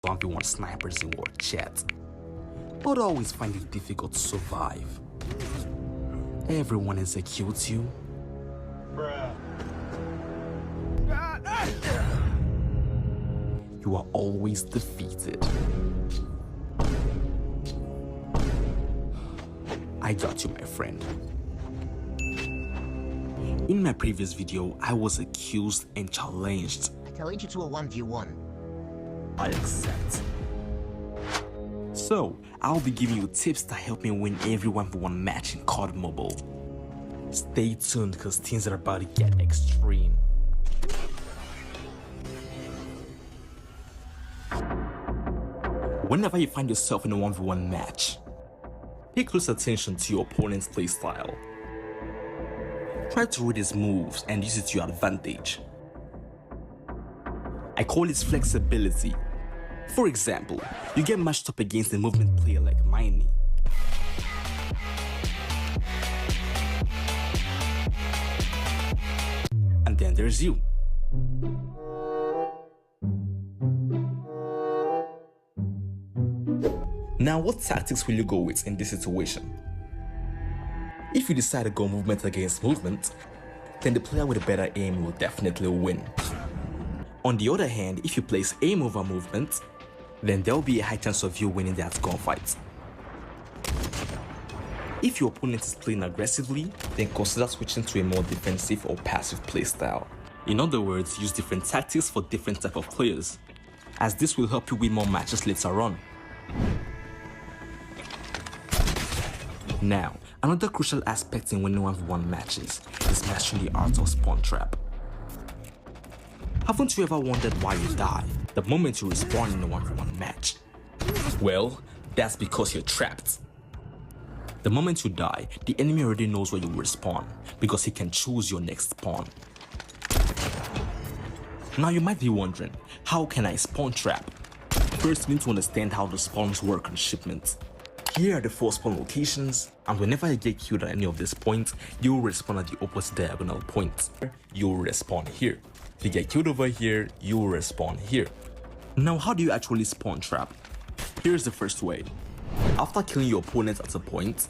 1v1 snipers in war chat, but always find it difficult to survive. Everyone executes you. You are always defeated. I got you, my friend. In my previous video, I was accused and challenged. I challenge you to a 1v1. I accept. So, I'll be giving you tips to help me win every 1v1 match in COD Mobile. Stay tuned because things are about to get extreme. Whenever you find yourself in a 1v1 match, pay close attention to your opponent's playstyle. Try to read his moves and use it to your advantage. I call it flexibility. For example, you get matched up against a movement player like Miney. And then there's you. Now, what tactics will you go with in this situation? If you decide to go movement against movement, then the player with a better aim will definitely win. On the other hand, if you place aim over movement, then there will be a high chance of you winning that gunfight. If your opponent is playing aggressively, then consider switching to a more defensive or passive playstyle. In other words, use different tactics for different type of players, as this will help you win more matches later on. Now, another crucial aspect in winning 1v1 matches is mastering the art of spawn trap. Haven't you ever wondered why you die the moment you respawn in a 1v1 match? Well, that's because you're trapped. The moment you die, the enemy already knows where you will respawn because he can choose your next spawn. Now you might be wondering, how can I spawn trap? First, you need to understand how the spawns work on shipments. Here are the 4 spawn locations, and whenever you get killed at any of these points, you will respawn at the opposite diagonal point. You will respawn here. If you get killed over here, you will respawn here. Now, how do you actually spawn trap? Here's the first way. After killing your opponent at a point,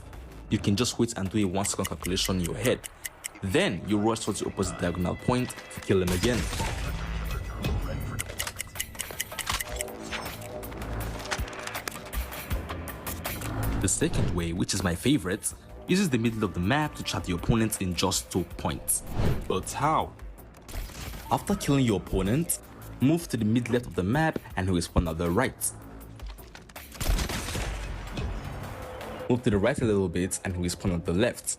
you can just wait and do a 1-second calculation in your head. Then you rush towards the opposite diagonal point to kill him again. The second way, which is my favorite, uses the middle of the map to trap the opponent in just 2 points. But how? After killing your opponent, move to the mid-left of the map and he will spawn at the right. Move to the right a little bit and he will spawn at the left.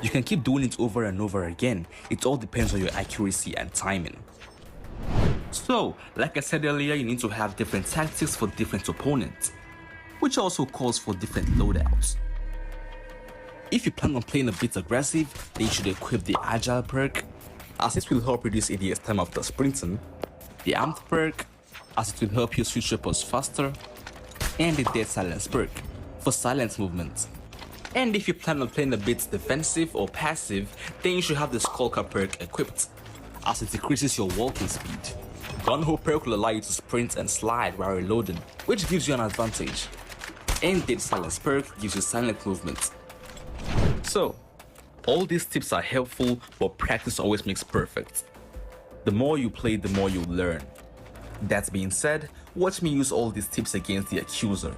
You can keep doing it over and over again. It all depends on your accuracy and timing. So, like I said earlier, you need to have different tactics for different opponents, which also calls for different loadouts. If you plan on playing a bit aggressive, then you should equip the Agile perk, as it will help reduce ADS time after sprinting, the Amped perk, as it will help you switch weapons faster, and the Dead Silence perk, for silent movement. And if you plan on playing a bit defensive or passive, then you should have the Skulker perk equipped, as it decreases your walking speed. Gun-Ho perk will allow you to sprint and slide while reloading, which gives you an advantage. And Dead Silence perk gives you silent movement. So, all these tips are helpful, but practice always makes perfect. The more you play, the more you learn. That being said, watch me use all these tips against the accuser.